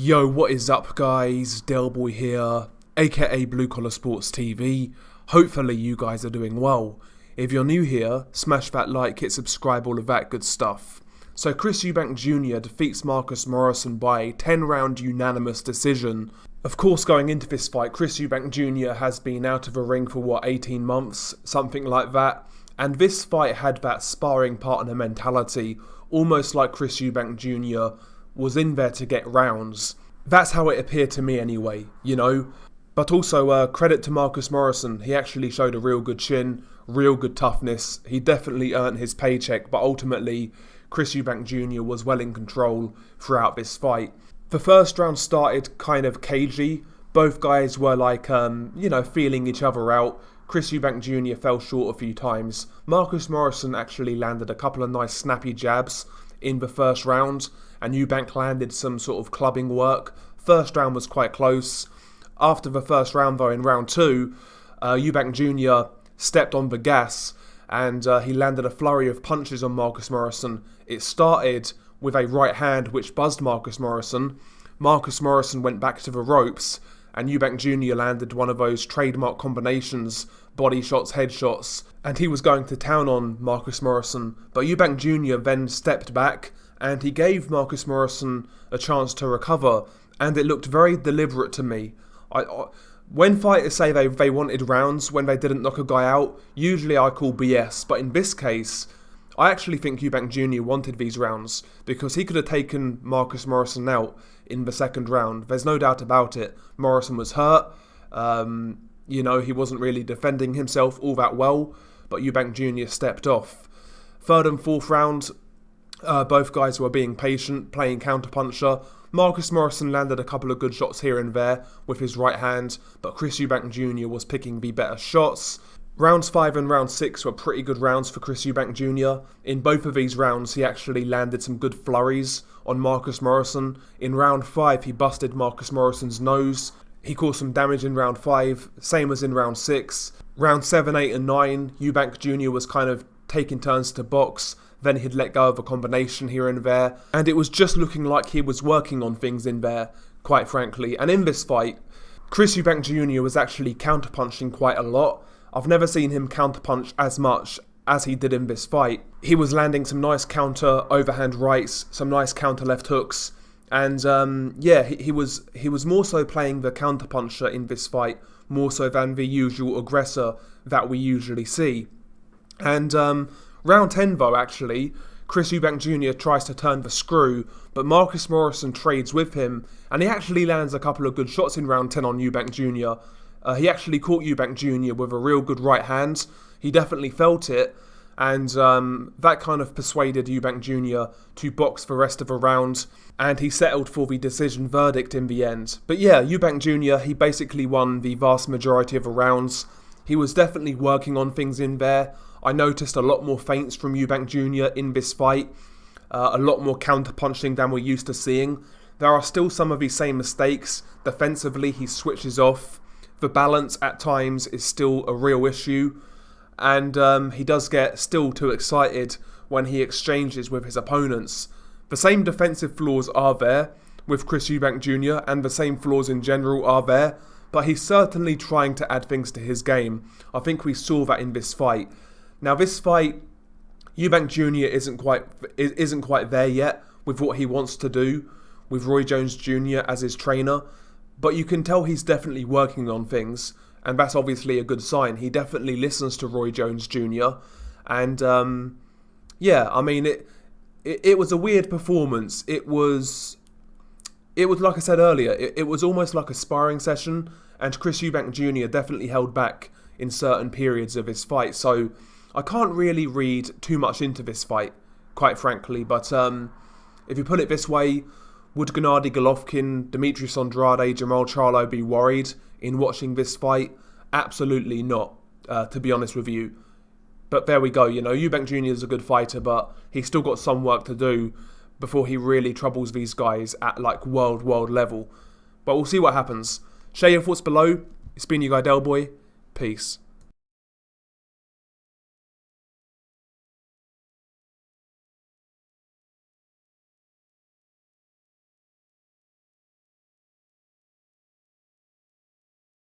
Yo, what is up guys? Delboy here, aka Blue Collar Sports TV. Hopefully you guys are doing well. If you're new here, smash that like, hit subscribe, all of that good stuff. So Chris Eubank Jr. defeats Marcus Morrison by a 10-round unanimous decision. Of course, going into this fight, Chris Eubank Jr. has been out of the ring for 18 months, something like that. And this fight had that sparring partner mentality, almost like Chris Eubank Jr. was in there to get rounds. That's how it appeared to me anyway, you know. But also, credit to Marcus Morrison. He actually showed a real good chin, real good toughness. He definitely earned his paycheck, but ultimately, Chris Eubank Jr. was well in control throughout this fight. The first round started kind of cagey. Both guys were feeling each other out. Chris Eubank Jr. fell short a few times. Marcus Morrison actually landed a couple of nice snappy jabs in the first round, and Eubank landed some sort of clubbing work. First round was quite close. After the first round though, in round two, Eubank Jr. stepped on the gas and he landed a flurry of punches on Marcus Morrison. It started with a right hand which buzzed Marcus Morrison. Marcus Morrison went back to the ropes and Eubank Jr. landed one of those trademark combinations, body shots, head shots, and he was going to town on Marcus Morrison. But Eubank Jr. then stepped back and he gave Marcus Morrison a chance to recover, and it looked very deliberate to me. When fighters say they wanted rounds when they didn't knock a guy out, usually I call BS, but in this case, I actually think Eubank Jr. wanted these rounds because he could have taken Marcus Morrison out in the second round. There's no doubt about it. Morrison was hurt. He wasn't really defending himself all that well, but Eubank Jr. stepped off. Third and fourth round, both guys were being patient, playing counterpuncher. Marcus Morrison landed a couple of good shots here and there with his right hand, but Chris Eubank Jr. was picking the better shots. Rounds 5 and round 6 were pretty good rounds for Chris Eubank Jr. In both of these rounds, he actually landed some good flurries on Marcus Morrison. In round 5, he busted Marcus Morrison's nose. He caused some damage in round 5, same as in round 6. Round 7, 8 and 9, Eubank Jr. was kind of taking turns to box. Then he'd let go of a combination here and there. And it was just looking like he was working on things in there, quite frankly. And in this fight, Chris Eubank Jr. was actually counterpunching quite a lot. I've never seen him counterpunch as much as he did in this fight. He was landing some nice counter overhand rights, some nice counter left hooks. And he was more so playing the counterpuncher in this fight, more so than the usual aggressor that we usually see. And round 10 though, actually, Chris Eubank Jr. tries to turn the screw, but Marcus Morrison trades with him, and he actually lands a couple of good shots in round 10 on Eubank Jr. He actually caught Eubank Jr. with a real good right hand. He definitely felt it, and that kind of persuaded Eubank Jr. to box the rest of the round, and he settled for the decision verdict in the end. But yeah, Eubank Jr., he basically won the vast majority of the rounds. He was definitely working on things in there. I noticed a lot more feints from Eubank Jr. in this fight, a lot more counter-punching than we're used to seeing. There are still some of these same mistakes. Defensively, he switches off. The balance at times is still a real issue, and he does get still too excited when he exchanges with his opponents. The same defensive flaws are there with Chris Eubank Jr. and the same flaws in general are there, but he's certainly trying to add things to his game. I think we saw that in this fight. Now this fight, Eubank Jr. isn't quite there yet with what he wants to do with Roy Jones Jr. as his trainer, but you can tell he's definitely working on things, and that's obviously a good sign. He definitely listens to Roy Jones Jr. And it was a weird performance. It was like I said earlier, it was almost like a sparring session, and Chris Eubank Jr. definitely held back in certain periods of his fight, so I can't really read too much into this fight, quite frankly, but if you put it this way, would Gennady Golovkin, Demetrius Andrade, Jamal Charlo be worried in watching this fight? Absolutely not, to be honest with you. But there we go, Eubank Jr. is a good fighter, but he's still got some work to do before he really troubles these guys at world level. But we'll see what happens. Share your thoughts below. It's been your guy Delboy. Peace.